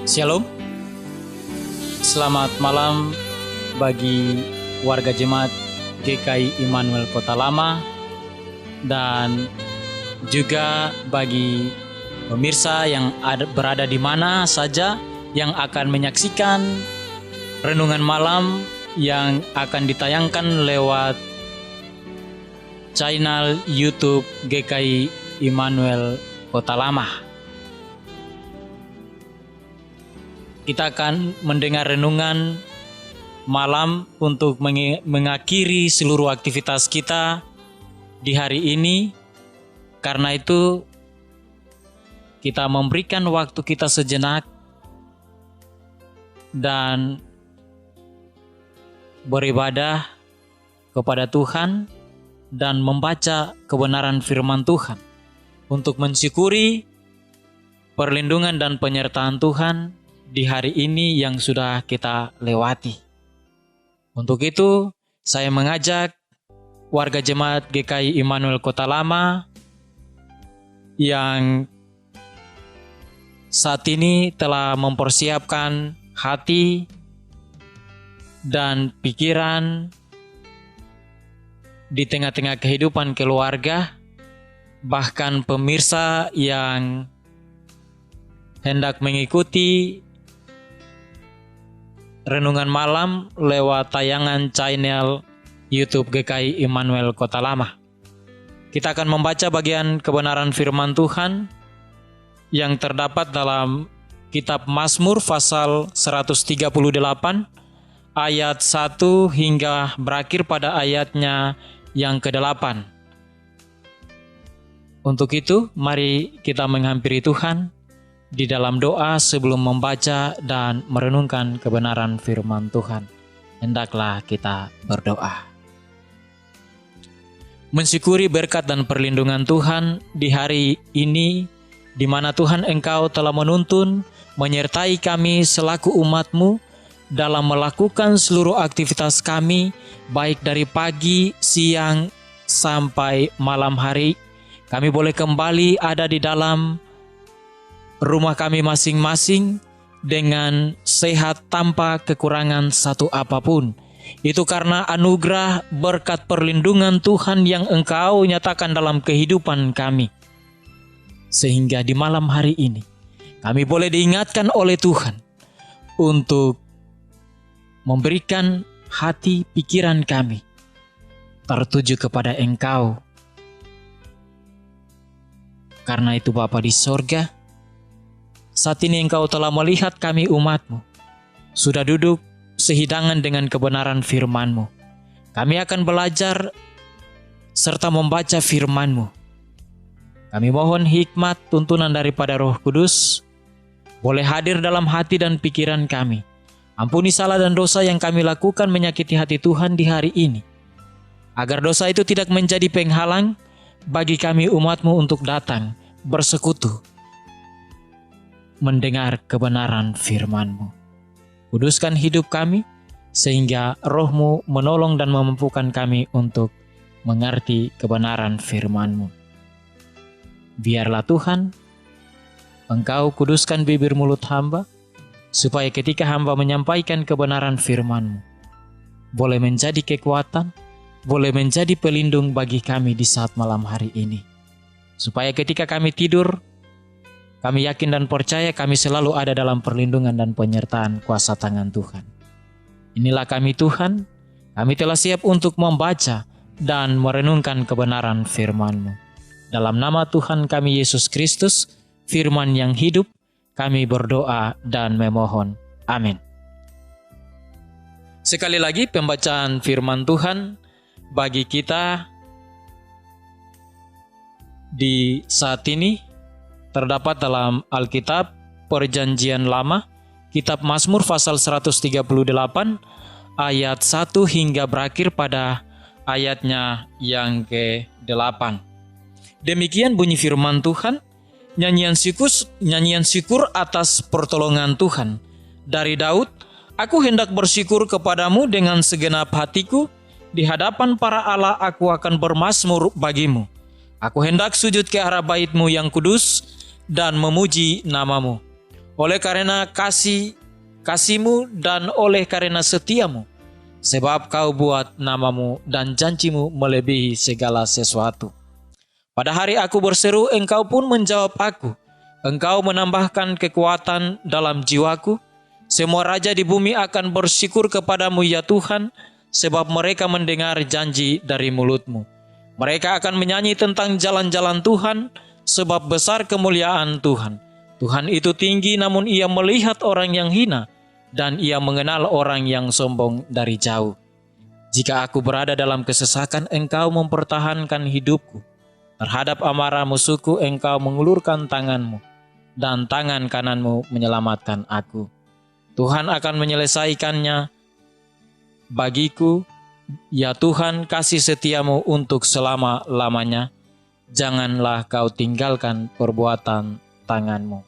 Shalom, selamat malam bagi warga jemaat GKI Immanuel Kota Lama dan juga bagi pemirsa yang berada di mana saja yang akan menyaksikan renungan malam yang akan ditayangkan lewat channel YouTube GKI Immanuel Kota Lama. Kita akan mendengar renungan malam untuk mengakhiri seluruh aktivitas kita di hari ini. Karena itu, kita memberikan waktu kita sejenak dan beribadah kepada Tuhan dan membaca kebenaran firman Tuhan untuk mensyukuri perlindungan dan penyertaan Tuhan di hari ini yang sudah kita lewati. Untuk itu, saya mengajak warga jemaat GKI Immanuel Kota Lama yang saat ini telah mempersiapkan hati dan pikiran di tengah-tengah kehidupan keluarga, bahkan pemirsa yang hendak mengikuti renungan malam lewat tayangan channel YouTube GKI Immanuel Kota Lama. Kita akan membaca bagian kebenaran firman Tuhan yang terdapat dalam kitab Mazmur pasal 138 ayat 1 hingga berakhir pada ayatnya yang ke-8. Untuk itu, mari kita menghampiri Tuhan di dalam doa sebelum membaca dan merenungkan kebenaran firman Tuhan. Hendaklah kita berdoa. Mensyukuri berkat dan perlindungan Tuhan di hari ini, di mana Tuhan Engkau telah menuntun, menyertai kami selaku umat-Mu dalam melakukan seluruh aktivitas kami, baik dari pagi, siang, sampai malam hari. Kami boleh kembali ada di dalam rumah kami masing-masing dengan sehat tanpa kekurangan satu apapun. Itu karena anugerah berkat perlindungan Tuhan yang Engkau nyatakan dalam kehidupan kami. Sehingga di malam hari ini kami boleh diingatkan oleh Tuhan untuk memberikan hati pikiran kami tertuju kepada Engkau. Karena itu Bapa di sorga, saat ini Engkau telah melihat kami umat-Mu, sudah duduk sehidangan dengan kebenaran firman-Mu. Kami akan belajar serta membaca firman-Mu. Kami mohon hikmat tuntunan daripada Roh Kudus, boleh hadir dalam hati dan pikiran kami. Ampuni salah dan dosa yang kami lakukan menyakiti hati Tuhan di hari ini. Agar dosa itu tidak menjadi penghalang bagi kami umat-Mu untuk datang bersekutu mendengar kebenaran firman-Mu. Kuduskan hidup kami, sehingga Roh-Mu menolong dan memampukan kami untuk mengerti kebenaran firman-Mu. Biarlah Tuhan, Engkau kuduskan bibir mulut hamba, supaya ketika hamba menyampaikan kebenaran firman-Mu, boleh menjadi kekuatan, boleh menjadi pelindung bagi kami di saat malam hari ini. Supaya ketika kami tidur, kami yakin dan percaya kami selalu ada dalam perlindungan dan penyertaan kuasa tangan Tuhan. Inilah kami Tuhan, kami telah siap untuk membaca dan merenungkan kebenaran firman-Mu. Dalam nama Tuhan kami Yesus Kristus, firman yang hidup, kami berdoa dan memohon. Amin. Sekali lagi pembacaan firman Tuhan bagi kita di saat ini terdapat dalam Alkitab Perjanjian Lama, kitab Mazmur pasal 138 ayat 1 hingga berakhir pada ayatnya yang ke-8. Demikian bunyi firman Tuhan, nyanyian syukur atas pertolongan Tuhan. Dari Daud, aku hendak bersyukur kepadamu dengan segenap hatiku, di hadapan para Allah aku akan bermazmur bagimu. Aku hendak sujud ke arah bait-Mu yang kudus dan memuji nama-Mu. oleh karena kasih-Mu dan oleh karena setiamu, sebab Kau buat nama-Mu dan janji-Mu melebihi segala sesuatu. Pada hari aku berseru, Engkau pun menjawab aku. Engkau menambahkan kekuatan dalam jiwaku. Semua raja di bumi akan bersyukur kepadamu ya Tuhan, sebab mereka mendengar janji dari mulut-Mu. Mereka akan menyanyi tentang jalan-jalan Tuhan, sebab besar kemuliaan Tuhan. Tuhan itu tinggi, namun Ia melihat orang yang hina, dan Ia mengenal orang yang sombong dari jauh. Jika aku berada dalam kesesakan, Engkau mempertahankan hidupku. Terhadap amarah musuhku, Engkau mengulurkan tangan-Mu, dan tangan kanan-Mu menyelamatkan aku. Tuhan akan menyelesaikannya bagiku. Ya Tuhan, kasih setiamu untuk selama-lamanya. Janganlah Kau tinggalkan perbuatan tangan-Mu.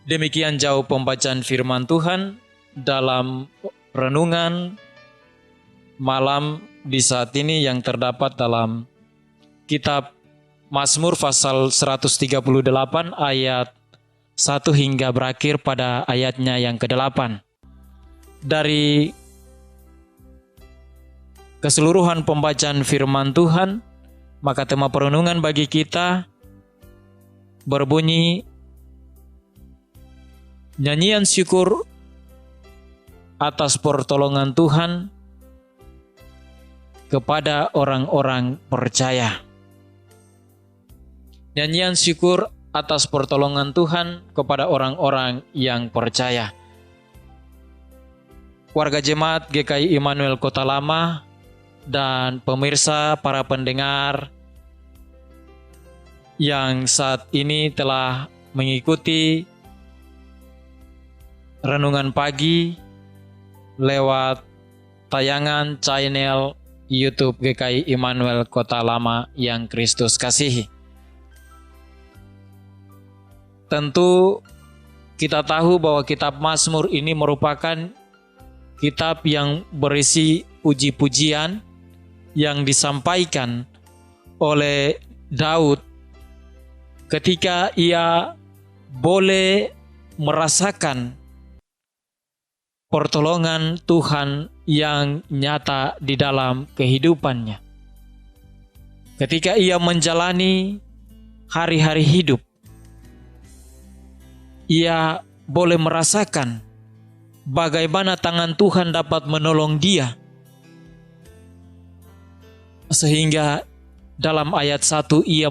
Demikian jauh pembacaan firman Tuhan dalam renungan malam di saat ini yang terdapat dalam Kitab Mazmur pasal 138 ayat 1 hingga berakhir pada ayatnya yang ke-8. Dari keseluruhan pembacaan firman Tuhan, maka tema perenungan bagi kita berbunyi nyanyian syukur atas pertolongan Tuhan kepada orang-orang percaya. Nyanyian syukur atas pertolongan Tuhan kepada orang-orang yang percaya. Warga jemaat GKI Immanuel Kota Lama dan pemirsa para pendengar yang saat ini telah mengikuti renungan pagi lewat tayangan channel YouTube GKI Immanuel Kota Lama yang Kristus kasihi. Tentu kita tahu bahwa kitab Mazmur ini merupakan kitab yang berisi puji-pujian yang disampaikan oleh Daud ketika ia boleh merasakan pertolongan Tuhan yang nyata di dalam kehidupannya. Ketika ia menjalani hari-hari hidup, ia boleh merasakan bagaimana tangan Tuhan dapat menolong dia. Sehingga dalam ayat 1 ia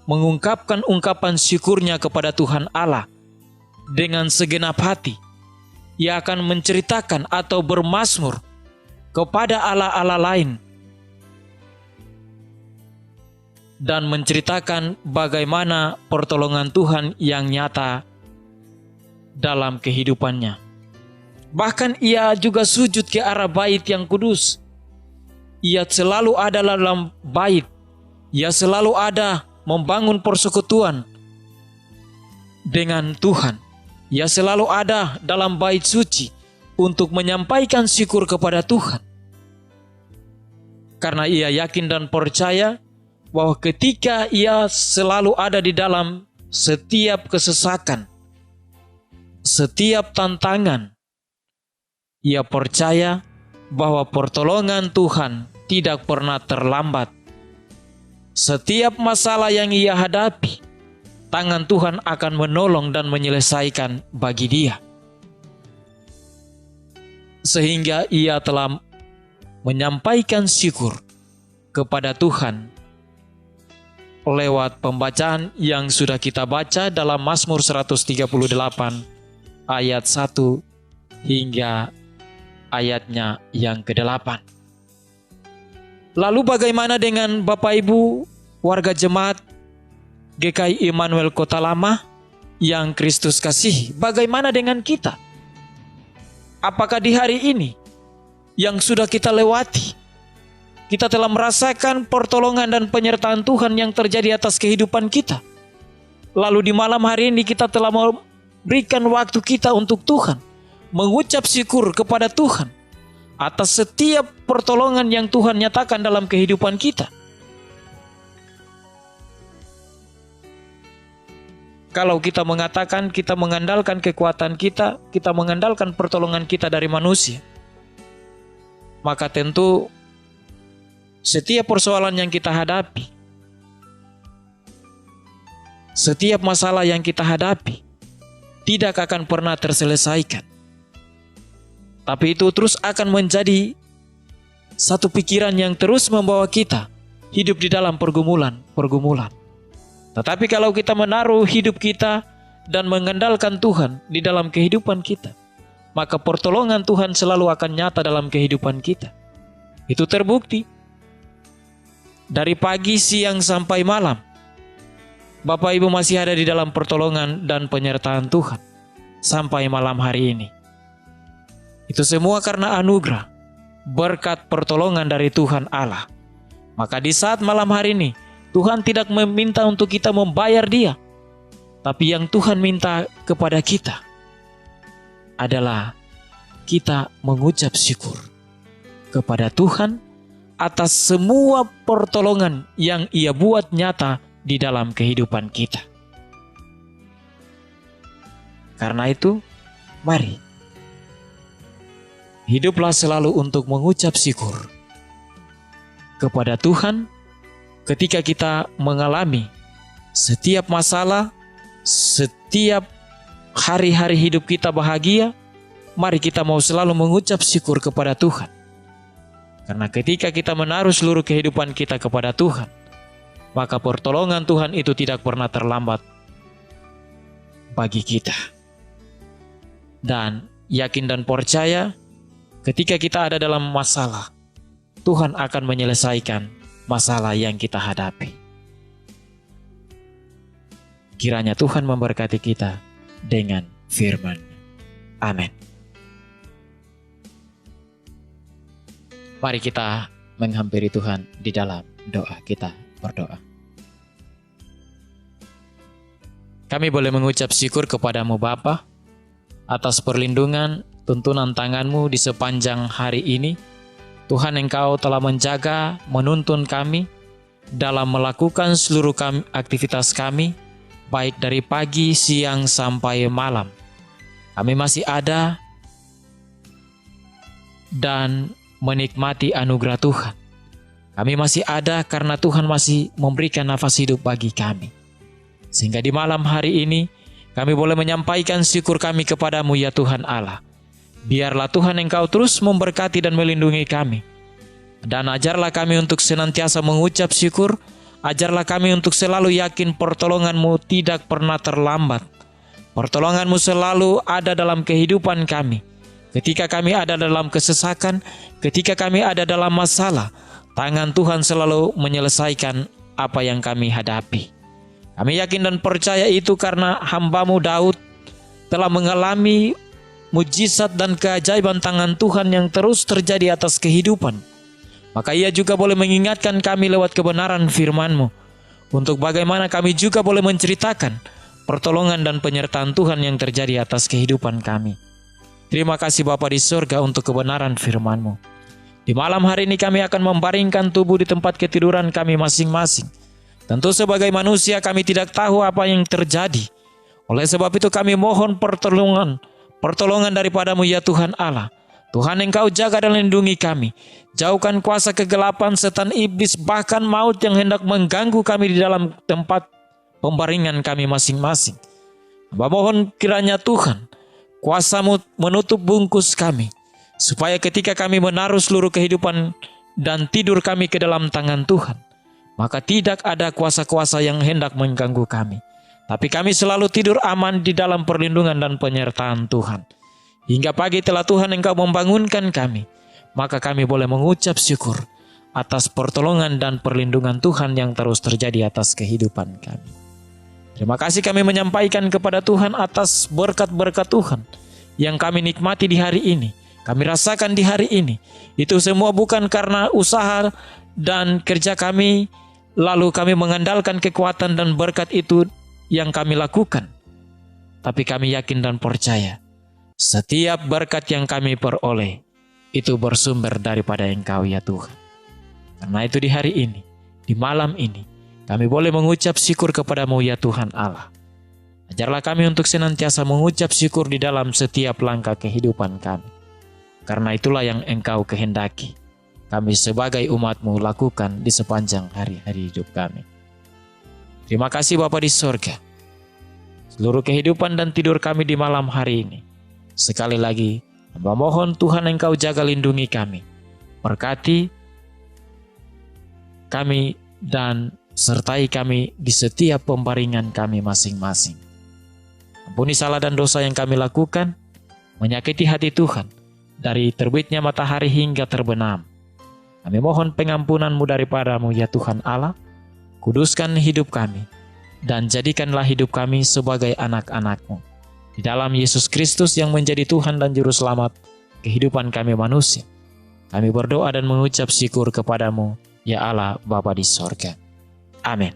mengungkapkan ungkapan syukurnya kepada Tuhan Allah dengan segenap hati. Ia akan menceritakan atau bermazmur kepada Allah-Allah lain dan menceritakan bagaimana pertolongan Tuhan yang nyata dalam kehidupannya. Bahkan ia juga sujud ke arah bait yang kudus. Ia selalu ada dalam bait. Ia selalu ada membangun persekutuan dengan Tuhan. Ia selalu ada dalam bait suci untuk menyampaikan syukur kepada Tuhan. Karena ia yakin dan percaya bahwa ketika ia selalu ada di dalam setiap kesesakan, setiap tantangan, ia percaya bahwa pertolongan Tuhan tidak pernah terlambat. Setiap masalah yang ia hadapi, tangan Tuhan akan menolong dan menyelesaikan bagi dia. Sehingga ia telah menyampaikan syukur kepada Tuhan lewat pembacaan yang sudah kita baca dalam Mazmur 138 ayat 1 hingga ayatnya yang ke-8. Lalu bagaimana dengan Bapak Ibu warga jemaat GKI Immanuel Kota Lama yang Kristus kasihi? Bagaimana dengan kita? Apakah di hari ini yang sudah kita lewati, kita telah merasakan pertolongan dan penyertaan Tuhan yang terjadi atas kehidupan kita? Lalu di malam hari ini kita telah memberikan waktu kita untuk Tuhan, mengucap syukur kepada Tuhan atas setiap pertolongan yang Tuhan nyatakan dalam kehidupan kita. kalau kita mengatakan kita mengandalkan kekuatan kita, kita mengandalkan pertolongan kita dari manusia, maka tentu setiap persoalan yang kita hadapi, setiap masalah yang kita hadapi, tidak akan pernah terselesaikan. Tapi itu terus akan menjadi satu pikiran yang terus membawa kita hidup di dalam pergumulan. Tetapi kalau kita menaruh hidup kita dan mengandalkan Tuhan di dalam kehidupan kita, maka pertolongan Tuhan selalu akan nyata dalam kehidupan kita. Itu terbukti. Dari pagi, siang, sampai malam, Bapak Ibu masih ada di dalam pertolongan dan penyertaan Tuhan sampai malam hari ini. Itu semua karena anugerah, berkat pertolongan dari Tuhan Allah. Maka di saat malam hari ini, Tuhan tidak meminta untuk kita membayar Dia, tapi yang Tuhan minta kepada kita adalah kita mengucap syukur kepada Tuhan atas semua pertolongan yang Ia buat nyata di dalam kehidupan kita. Karena itu, mari hiduplah selalu untuk mengucap syukur kepada Tuhan ketika kita mengalami setiap masalah, setiap hari-hari hidup kita bahagia. Mari kita mau selalu mengucap syukur kepada Tuhan. Karena ketika kita menaruh seluruh kehidupan kita kepada Tuhan, maka pertolongan Tuhan itu tidak pernah terlambat bagi kita. Dan yakin dan percaya, ketika kita ada dalam masalah, Tuhan akan menyelesaikan masalah yang kita hadapi. Kiranya Tuhan memberkati kita dengan firman. Amin. Mari kita menghampiri Tuhan di dalam doa. Kita berdoa. Kami boleh mengucap syukur kepadamu Bapa atas perlindungan, tuntunan tangan-Mu di sepanjang hari ini. Tuhan, Engkau telah menjaga, menuntun kami dalam melakukan seluruh aktivitas kami, baik dari pagi, siang, sampai malam. Kami masih ada dan menikmati anugerah Tuhan. Kami masih ada karena Tuhan masih memberikan nafas hidup bagi kami. Sehingga di malam hari ini, kami boleh menyampaikan syukur kami kepadamu ya Tuhan Allah. Biarlah Tuhan Engkau terus memberkati dan melindungi kami. Dan ajarlah kami untuk senantiasa mengucap syukur. Ajarlah kami untuk selalu yakin pertolongan-Mu tidak pernah terlambat. Pertolongan-Mu selalu ada dalam kehidupan kami. Ketika kami ada dalam kesesakan, ketika kami ada dalam masalah, tangan Tuhan selalu menyelesaikan apa yang kami hadapi. Kami yakin dan percaya itu karena hamba-Mu Daud telah mengalami mujizat dan keajaiban tangan Tuhan yang terus terjadi atas kehidupan. Maka ia juga boleh mengingatkan kami lewat kebenaran firman-Mu, untuk bagaimana kami juga boleh menceritakan pertolongan dan penyertaan Tuhan yang terjadi atas kehidupan kami. Terima kasih Bapa di surga untuk kebenaran firman-Mu. Di malam hari ini kami akan membaringkan tubuh di tempat ketiduran kami masing-masing. Tentu sebagai manusia kami tidak tahu apa yang terjadi. Oleh sebab itu kami mohon pertolongan daripada-Mu ya Tuhan Allah. Tuhan Engkau jaga dan lindungi kami. Jauhkan kuasa kegelapan, setan iblis, bahkan maut yang hendak mengganggu kami di dalam tempat pembaringan kami masing-masing. Hamba mohon kiranya Tuhan, kuasa-Mu menutup bungkus kami, supaya ketika kami menaruh seluruh kehidupan dan tidur kami ke dalam tangan Tuhan, maka tidak ada kuasa-kuasa yang hendak mengganggu kami. Tapi kami selalu tidur aman di dalam perlindungan dan penyertaan Tuhan. Hingga pagi telah Tuhan Engkau membangunkan kami, maka kami boleh mengucap syukur atas pertolongan dan perlindungan Tuhan yang terus terjadi atas kehidupan kami. Terima kasih kami menyampaikan kepada Tuhan atas berkat-berkat Tuhan yang kami nikmati di hari ini, kami rasakan di hari ini. Itu semua bukan karena usaha dan kerja kami, lalu kami mengandalkan kekuatan dan berkat itu yang kami lakukan. Tapi kami yakin dan percaya, setiap berkat yang kami peroleh itu bersumber daripada Engkau ya Tuhan. Karena itu di hari ini, di malam ini, kami boleh mengucap syukur kepada-Mu ya Tuhan Allah. Ajarlah kami untuk senantiasa mengucap syukur di dalam setiap langkah kehidupan kami. Karena itulah yang Engkau kehendaki kami sebagai umat-Mu lakukan di sepanjang hari-hari hidup kami. Terima kasih Bapa di sorga. Seluruh kehidupan dan tidur kami di malam hari ini, sekali lagi hamba mohon Tuhan Engkau jaga lindungi kami. Berkati kami dan sertai kami di setiap pembaringan kami masing-masing. Ampuni salah dan dosa yang kami lakukan, menyakiti hati Tuhan, dari terbitnya matahari hingga terbenam. Kami mohon pengampunan-Mu daripada-Mu ya Tuhan Allah. Kuduskan hidup kami, dan jadikanlah hidup kami sebagai anak-anak-Mu. Di dalam Yesus Kristus yang menjadi Tuhan dan Juru Selamat kehidupan kami manusia, kami berdoa dan mengucap syukur kepada-Mu, ya Allah Bapa di sorga. Amin.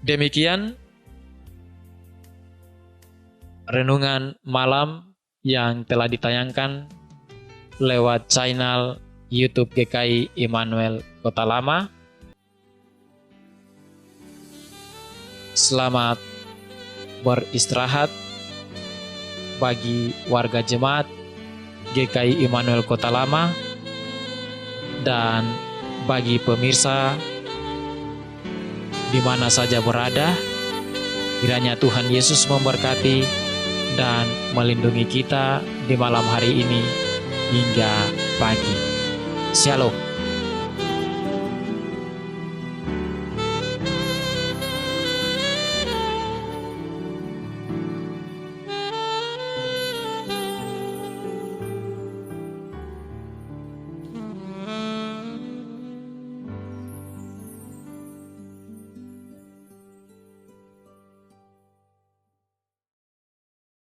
Demikian renungan malam yang telah ditayangkan lewat channel YouTube GKI Immanuel Kota Lama. Selamat beristirahat bagi warga jemaat GKI Immanuel Kota Lama dan bagi pemirsa di mana saja berada. Kiranya Tuhan Yesus memberkati dan melindungi kita di malam hari ini hingga pagi. Shalom.